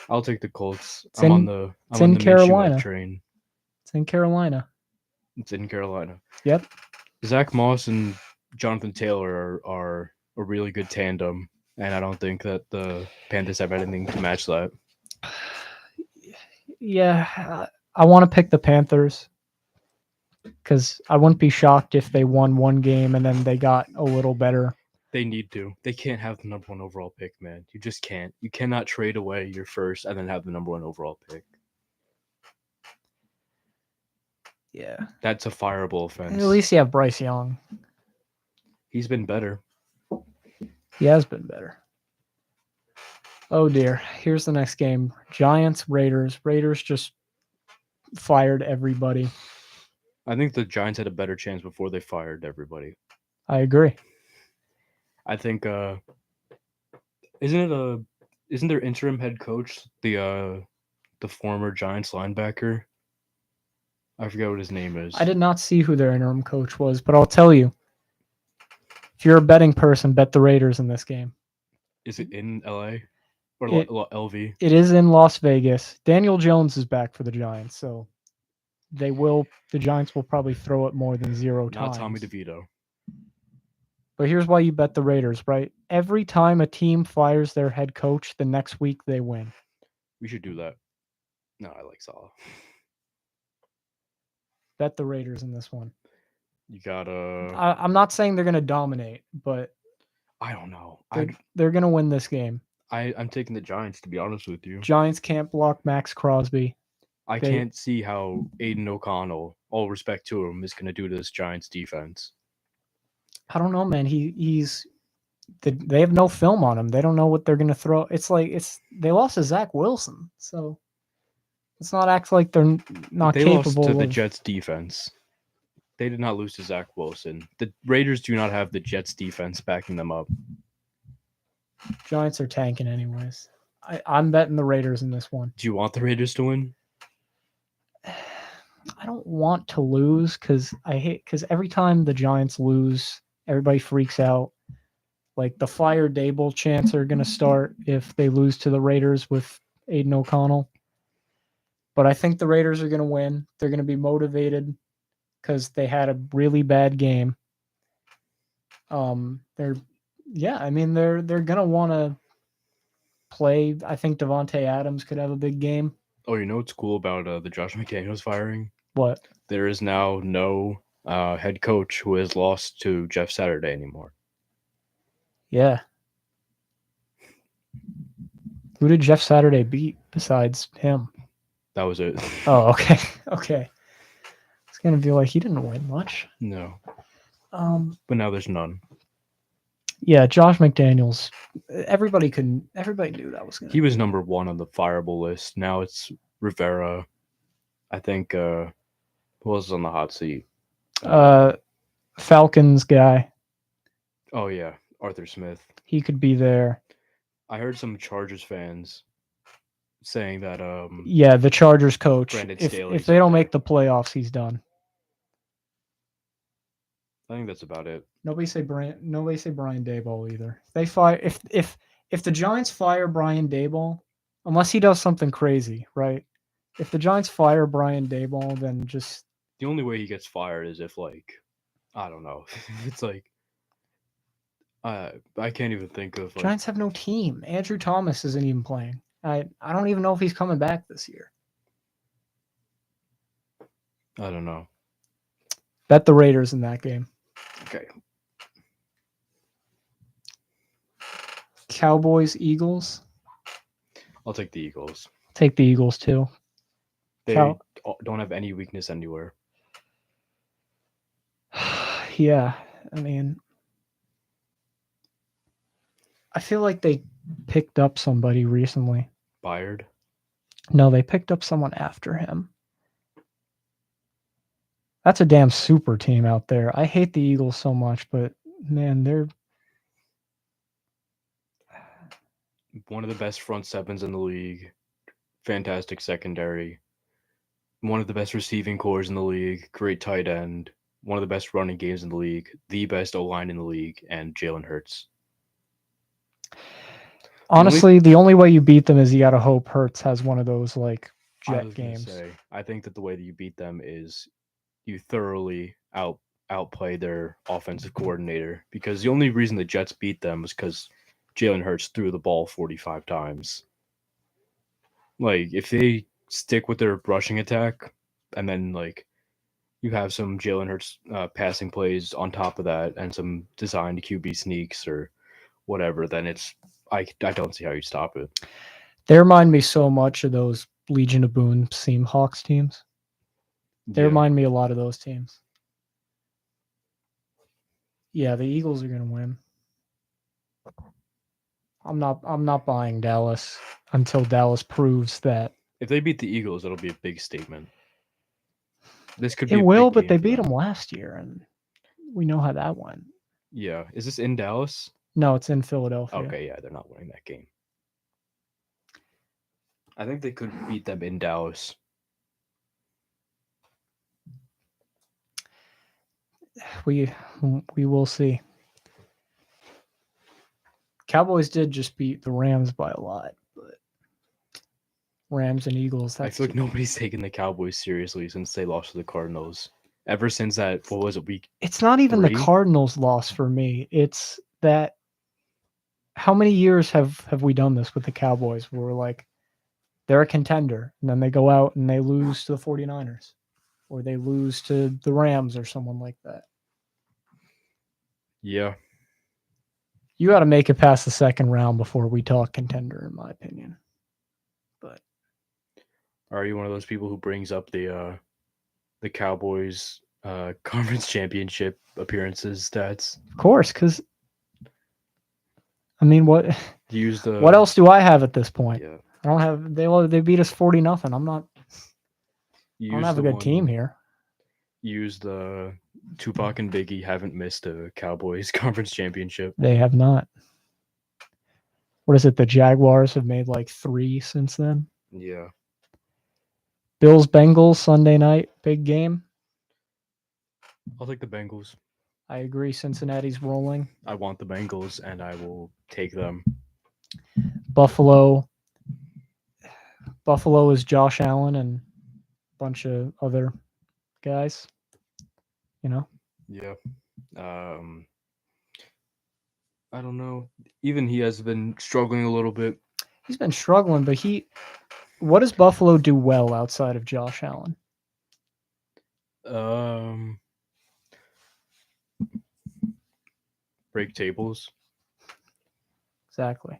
I'll take the Colts. I'm on the Carolina. Minshew train. It's in Carolina. It's in Carolina. Yep. Zach Moss and Jonathan Taylor are a really good tandem, and I don't think that the Panthers have anything to match that. Yeah, I want to pick the Panthers because I wouldn't be shocked if they won one game and then they got a little better. They need to. They can't have the number one overall pick, man. You just can't. You cannot trade away your first and then have the number one overall pick. Yeah. That's a fireable offense. At least you have Bryce Young. He's been better. He has been better. Oh dear. Here's the next game. Giants, Raiders. Raiders just fired everybody. I think the Giants had a better chance before they fired everybody. I agree. I think isn't their interim head coach the former Giants linebacker? I forget what his name is. I did not see who their interim coach was, but I'll tell you. If you're a betting person, bet the Raiders in this game. Is it in LA or LV? It is in Las Vegas. Daniel Jones is back for the Giants, so the Giants will probably throw it more than 0 times. Not Tommy DeVito. But here's why you bet the Raiders, right? Every time a team fires their head coach, the next week they win. We should do that. No, I like Saleh. Bet the Raiders in this one. You gotta. I'm not saying they're gonna dominate, but I don't know. they're gonna win this game. I'm taking the Giants, to be honest with you. Giants can't block Max Crosby. I They- can't see how Aiden O'Connell, all respect to him, is going to do to this Giants defense. I don't know, man. They have no film on him. They don't know what they're going to throw. It's like they lost to Zach Wilson, so let's not act like they're not They capable. lost to the of, Jets defense. They did not lose to Zach Wilson. The Raiders do not have the Jets defense backing them up. Giants are tanking anyways. I'm betting the Raiders in this one. Do you want the Raiders to win? I don't want to lose because every time the Giants lose, everybody freaks out. Like the fire Dable chants are going to start if they lose to the Raiders with Aiden O'Connell. But I think the Raiders are going to win. They're going to be motivated because they had a really bad game. They're going to want to play. I think Devontae Adams could have a big game. Oh, you know what's cool about the Josh McDaniels firing? What? There is now no head coach who has lost to Jeff Saturday anymore. Yeah. Who did Jeff Saturday beat besides him? That was it. Oh, okay. Okay. It's going to be like he didn't win much. No. But now there's none. Yeah, Josh McDaniels. Everybody knew that was going to He was number one on the fireable list. Now it's Rivera. I think who else is on the hot seat? Falcons guy. Oh yeah, Arthur Smith. He could be there. I heard some Chargers fans saying that yeah, the Chargers coach. Brandon If Staley's they don't up there. make the playoffs, he's done. I think that's about it. Nobody say Brian Daboll either. They fire if the Giants fire Brian Daboll, unless he does something crazy, right? If the Giants fire Brian Daboll, then just The only way he gets fired is if, like, I don't know. It's like I can't even think of, like, Giants have no team. Andrew Thomas isn't even playing. I don't even know if he's coming back this year. I don't know. Bet the Raiders in that game. Okay. Cowboys, Eagles. I'll take the Eagles. Take the Eagles too. They Cow- don't have any weakness anywhere. Yeah, I mean, I feel like they picked up somebody recently. Byard? No, they picked up someone after him. That's a damn super team out there. I hate the Eagles so much, but man, they're one of the best front sevens in the league. Fantastic secondary. One of the best receiving cores in the league. Great tight end. One of the best running games in the league. The best O-line in the league. And Jalen Hurts. honestly the only way you beat them is you gotta hope Hurts has one of those like I jet was gonna games. say, I think that the way that you beat them is you thoroughly outplay their offensive coordinator, because the only reason the Jets beat them was because Jalen Hurts threw the ball 45 times. Like, if they stick with their rushing attack and then, like, you have some Jalen Hurts passing plays on top of that and some designed QB sneaks or whatever, then I don't see how you stop it. They remind me so much of those Legion of Boom Seahawks teams. They remind me a lot of those teams. Yeah, the Eagles are gonna win. I'm not buying Dallas until Dallas proves that. If they beat the Eagles, it'll be a big statement. This could be It a will, big but game they for beat them. them last year, and we know how that went. Yeah. Is this in Dallas? No, it's in Philadelphia. Okay, yeah, they're not winning that game. I think they could beat them in Dallas. We will see. Cowboys did just beat the Rams by a lot, but Rams and Eagles. I feel like nobody's taken the Cowboys seriously since they lost to the Cardinals. Ever since that, what was it, week? It's not even 3? the Cardinals' loss for me. It's that how many years have we done this with the Cowboys where we're like, they're a contender, and then they go out and they lose to the 49ers, or they lose to the Rams or someone like that. Yeah. You got to make it past the second round before we talk contender, in my opinion. But Are you one of those people who brings up the Cowboys conference championship appearances stats? of course, because I mean, what Use the what else do I have at this point? Yeah. I don't have. They beat us 40-0. I'm not. I don't Use have the a good one, team here. Use the Tupac and Biggie haven't missed a Cowboys conference championship. They have not. What is it? The Jaguars have made like 3 since then. Yeah. Bills Bengals Sunday night, big game. I'll take the Bengals. I agree. Cincinnati's rolling. I want the Bengals, and I will take them. Buffalo is Josh Allen and a bunch of other guys. You know? Yeah. I don't know. Even he has been struggling a little bit. He's been struggling, but what does Buffalo do well outside of Josh Allen? Break tables. Exactly.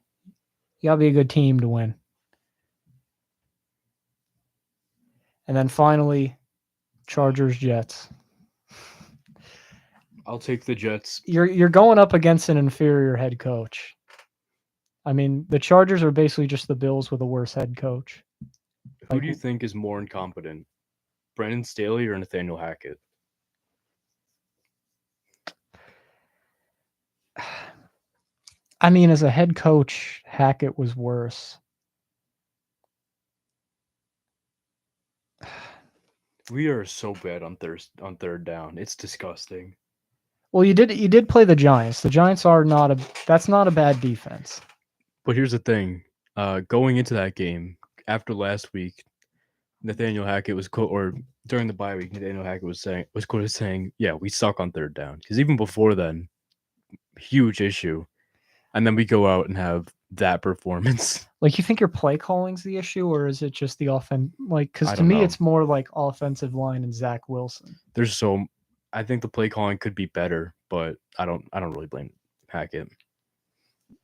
You gotta be a good team to win. And then finally, Chargers Jets. I'll take the Jets. You're going up against an inferior head coach. I mean, the Chargers are basically just the Bills with a worse head coach. Who do you think is more incompetent? Brandon Staley or Nathaniel Hackett? I mean, as a head coach, Hackett was worse. We are so bad on third down. It's disgusting. Well, you did play the Giants. The Giants that's not a bad defense. But here's the thing. Going into that game, after last week, Nathaniel Hackett was during the bye week, Nathaniel Hackett was quoted saying, "Yeah, we suck on third down." Because even before then, huge issue. And then we go out and have that performance. Like, you think your play calling's the issue, or is it just the offense? Like, because I to don't me, know. it's more like offensive line and Zach Wilson. I think the play calling could be better, but I don't really blame Hackett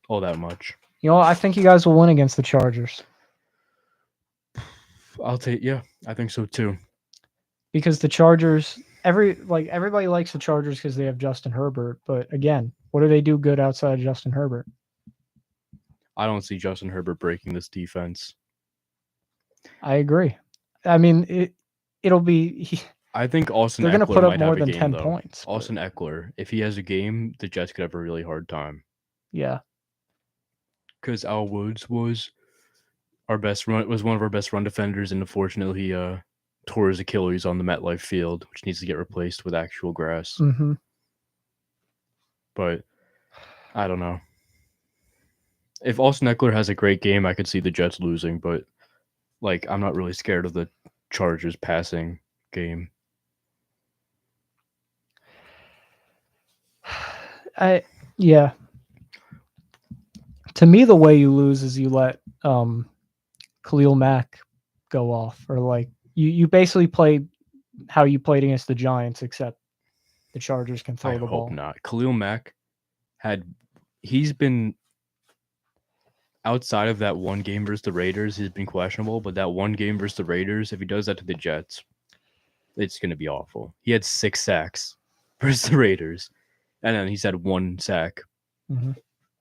all that much. You know, I think you guys will win against the Chargers. I think so too. Because the Chargers, everybody likes the Chargers because they have Justin Herbert. But again, what do they do good outside of Justin Herbert? I don't see Justin Herbert breaking this defense. I agree. I mean, it'll be. I think Austin they're going to Eckler put up might more have a than game, 10 though. points. Austin Eckler, if he has a game, the Jets could have a really hard time. Yeah. Because Al Woods was one of our best run defenders, and unfortunately he tore his Achilles on the MetLife field, which needs to get replaced with actual grass. Mm-hmm. But I don't know. If Austin Eckler has a great game, I could see the Jets losing, but I'm not really scared of the Chargers passing game. Yeah. To me, the way you lose is you let Khalil Mack go off, or you basically play how you played against the Giants, except the Chargers can throw the ball. I hope not. Khalil Mack he's been outside of that one game versus the Raiders, he's been questionable, but that one game versus the Raiders, if he does that to the Jets, it's going to be awful. He had 6 sacks versus the Raiders, and then he's had 1 sack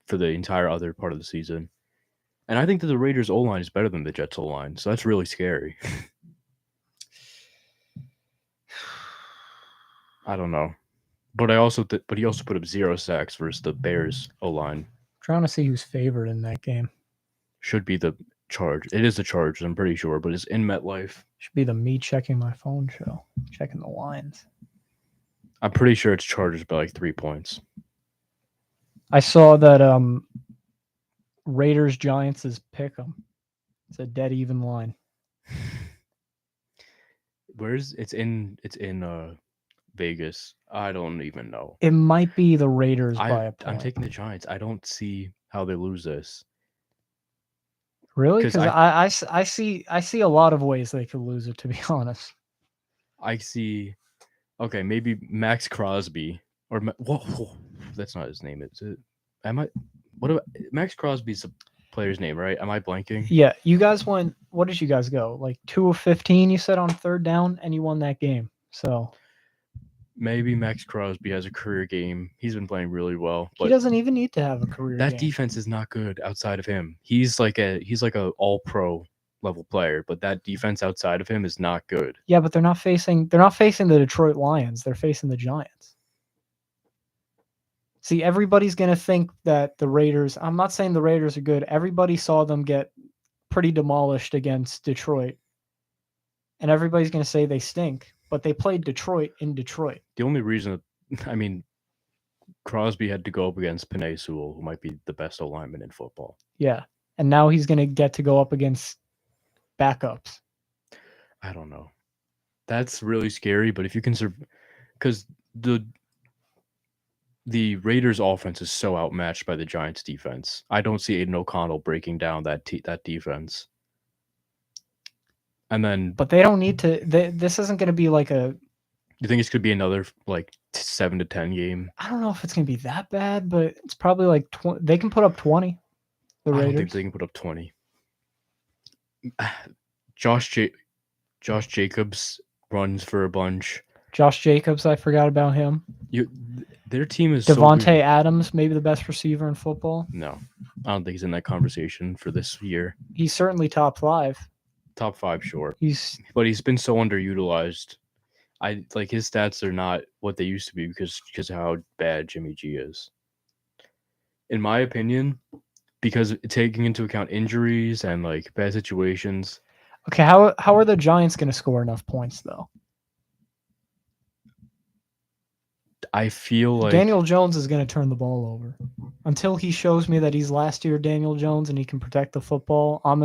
for the entire other part of the season. And I think that the Raiders' O-line is better than the Jets' O-line, so that's really scary. I don't know. But he also put up 0 sacks versus the Bears' O-line. Trying to see who's favored in that game. Should be the Chargers. It is the Chargers, I'm pretty sure, but it's in MetLife. Should be the me checking my phone show, checking the lines. I'm pretty sure it's Chargers by 3 points. I saw that Raiders Giants is pick 'em. It's a dead even line. It's in Vegas. I don't even know. It might be the Raiders by a point. I'm taking the Giants. I don't see how they lose this. Really? Because I see a lot of ways they could lose it, to be honest. I see. Okay, maybe Max Crosby or whoa, that's not his name, is it? What about Max Crosby's the player's name, right? Am I blanking? Yeah, you guys won. What did you guys go? Like 2 of 15, you said, on third down, and you won that game. So Maybe Max Crosby has a career game. He's been playing really well, he but doesn't even need to have a career that game. defense is not good outside of him. He's like a all pro level player, but that defense outside of him is not good. Yeah, but they're not facing the Detroit Lions. They're facing the Giants. See, everybody's going to think that the Raiders, I'm not saying the Raiders are good. Everybody saw them get pretty demolished against Detroit. And everybody's going to say they stink, but they played Detroit in Detroit. The only reason, I mean, Crosby had to go up against Penei Sewell, who might be the best lineman in football. Yeah. And now he's going to get to go up against backups. I don't know. That's really scary, but if you can because the Raiders offense is so outmatched by the Giants defense. I don't see Aiden O'Connell breaking down that defense. And then But they don't need to this isn't going to be like a you think this could be another like 7 to 10 game? I don't know if it's going to be that bad, but it's probably like they can put up 20. The Raiders. I don't think they can put up 20. Josh Jacobs runs for a bunch. Josh Jacobs, I forgot about him. Their team is Devontae Adams, maybe the best receiver in football. No, I don't think he's in that conversation for this year. He's certainly top 5. Top 5, sure. But he's been so underutilized. His stats are not what they used to be because of how bad Jimmy G is. In my opinion, because taking into account injuries and like bad situations. Okay, how are the Giants going to score enough points though? I feel like Daniel Jones is going to turn the ball over. Until he shows me that he's last year Daniel Jones and he can protect the football, I'm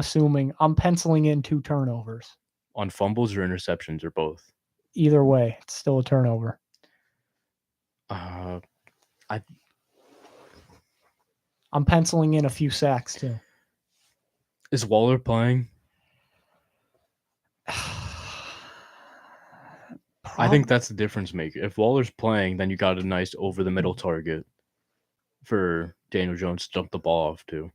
penciling in 2 turnovers. On fumbles or interceptions or both? Either way, it's still a turnover. I'm penciling in a few sacks too. Is Waller playing? I think that's the difference maker. If Waller's playing, then you got a nice over the middle target for Daniel Jones to dump the ball off to.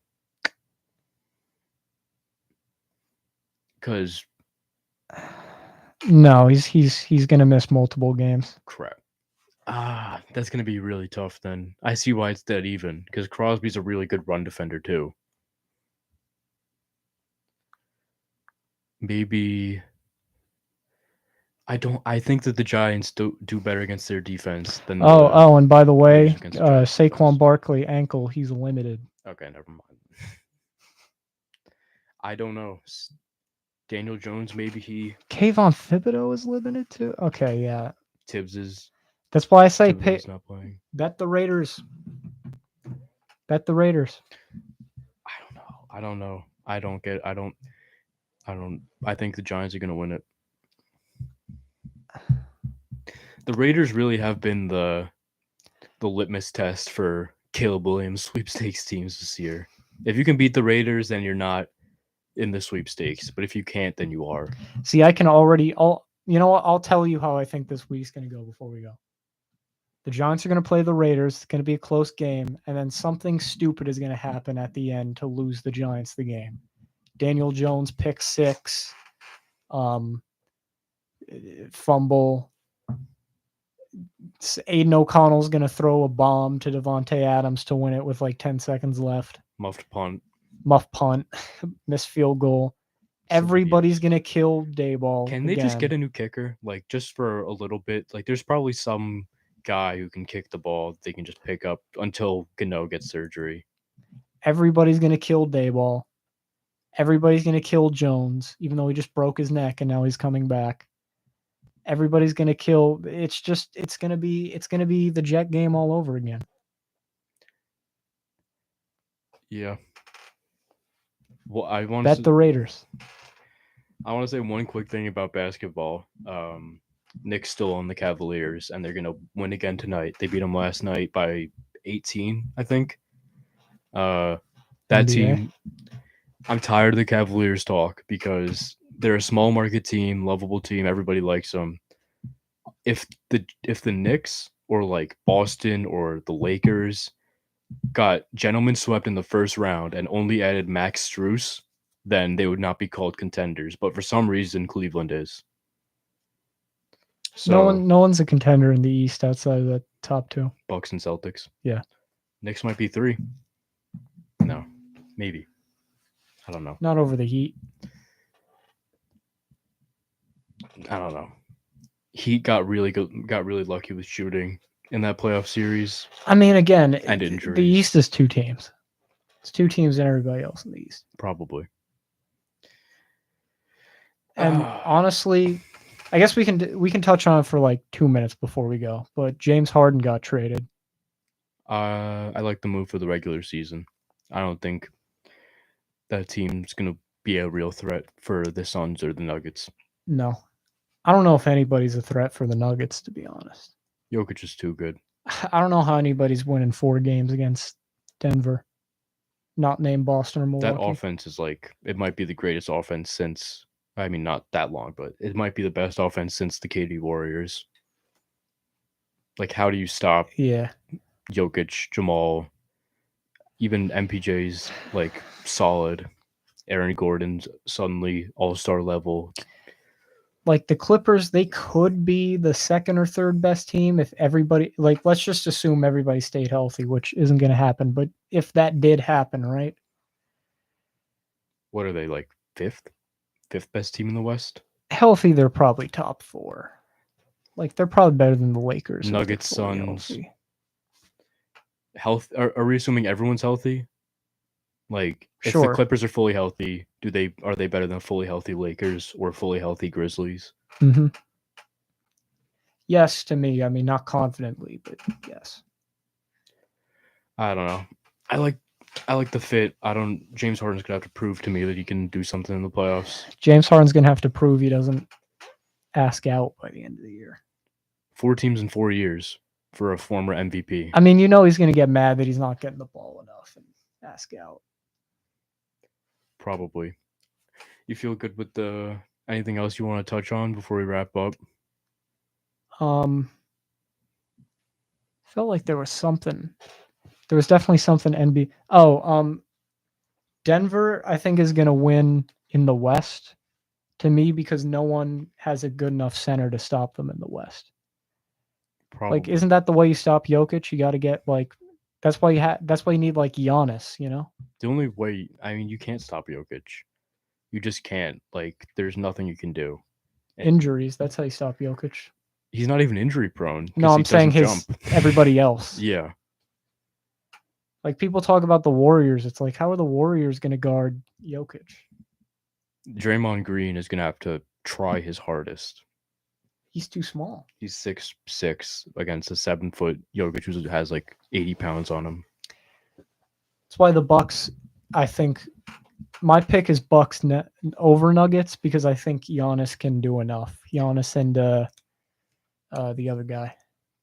Because no, he's gonna miss multiple games. Crap. That's gonna be really tough then. I see why it's dead even, because Crosby's a really good run defender too. Maybe I think that the Giants do better against their defense than and by the way, Saquon Barkley ankle, he's limited. Okay, never mind. I don't know. Daniel Jones, maybe he. Kayvon Thibodeau is limited too. Okay, yeah. Tibbs is. That's why I say not playing. Bet the Raiders. Bet the Raiders. I don't know. I think the Giants are going to win it. The Raiders really have been the litmus test for Caleb Williams sweepstakes teams this year. If you can beat the Raiders, then you're not in the sweepstakes. But if you can't, then you are. See, I can already. You know what? I'll tell you how I think this week's going to go before we go. The Giants are going to play the Raiders. It's going to be a close game, and then something stupid is going to happen at the end to lose the Giants the game. Daniel Jones pick 6, fumble. Aiden O'Connell's going to throw a bomb to Devontae Adams to win it with like 10 seconds left. Muff punt, missed field goal. Everybody's going to kill Daboll. Can they just get a new kicker? Like, just for a little bit? Like, there's probably some guy who can kick the ball they can just pick up until Gano gets surgery. Everybody's going to kill Daboll. Everybody's going to kill Jones, even though he just broke his neck and now he's coming back. Everybody's going to kill. It's going to be the Jet game all over again. Yeah. Well, I want to bet the Raiders. I want to say one quick thing about basketball. Nick's still on the Cavaliers, and they're going to win again tonight. They beat them last night by 18, I think. That NBA team, I'm tired of the Cavaliers talk because they're a small market team, lovable team. Everybody likes them. If the Knicks or like Boston or the Lakers got gentlemen swept in the first round and only added Max Strus, then they would not be called contenders. But for some reason, Cleveland is. So No one's a contender in the East outside of the top two. Bucks and Celtics. Yeah. Knicks might be 3. No, maybe. I don't know. Not over the Heat. I don't know. Heat got really lucky with shooting in that playoff series. I mean, again, And injuries. the East is 2 teams. It's 2 teams and everybody else in the East. Probably. And honestly, I guess we can touch on it for like 2 minutes before we go. But James Harden got traded. I like the move for the regular season. I don't think that team's gonna be a real threat for the Suns or the Nuggets. No. I don't know if anybody's a threat for the Nuggets, to be honest. Jokic is too good. I don't know how anybody's winning 4 games against Denver, not named Boston or Milwaukee. That offense is like, it might be the greatest offense since, I mean, not that long, but it might be the best offense since the KD Warriors. Like, how do you stop Yeah. Jokic, Jamal, even MPJ's like solid. Aaron Gordon's suddenly all-star level. Like the Clippers, they could be the second or third best team if everybody, like, let's just assume everybody stayed healthy, which isn't going to happen. But if that did happen, right? What are they, like fifth best team in the West? Healthy, they're probably top 4. Like, they're probably better than the Lakers. if they're Nuggets, fully Suns. healthy. Health? Are we assuming everyone's healthy? Like, if the Sure. Clippers are fully healthy, are they better than fully healthy Lakers or fully healthy Grizzlies? Mm-hmm. Yes, to me. I mean, not confidently, but yes. I don't know. I like the fit. James Harden's gonna have to prove to me that he can do something in the playoffs. James Harden's going to have to prove he doesn't ask out by the end of the year. 4 teams in 4 years for a former MVP. I mean, you know he's going to get mad that he's not getting the ball enough and ask out. Probably. You feel good with anything else you want to touch on before we wrap up? Felt like there was something. There was definitely something NBA. Denver, I think, is going to win in the West to me because no one has a good enough center to stop them in the West. Probably. Like, isn't that the way you stop Jokic? You got to get like, that's why you need like Giannis, you know? The only way, I mean, you can't stop Jokic. You just can't. Like, there's nothing you can do. Injuries, that's how you stop Jokic. He's not even injury prone. No, I'm saying everybody else. Yeah. Like, people talk about the Warriors. It's like, how are the Warriors going to guard Jokic? Draymond Green is going to have to try his hardest. He's too small. He's 6'6" against a 7-foot Jokic who has like 80 pounds on him. That's why the Bucks, I think, my pick is Bucks over Nuggets because I think Giannis can do enough. Giannis and the other guy.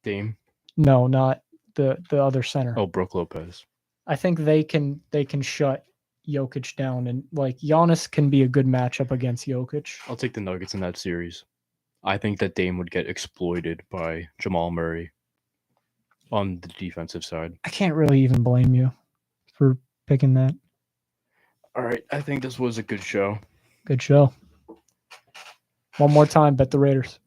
Dame? No, not the other center. Oh, Brook Lopez. I think they can shut Jokic down, and like Giannis can be a good matchup against Jokic. I'll take the Nuggets in that series. I think that Dame would get exploited by Jamal Murray on the defensive side. I can't really even blame you for picking that. All right, I think this was a good show. Good show. One more time, bet the Raiders.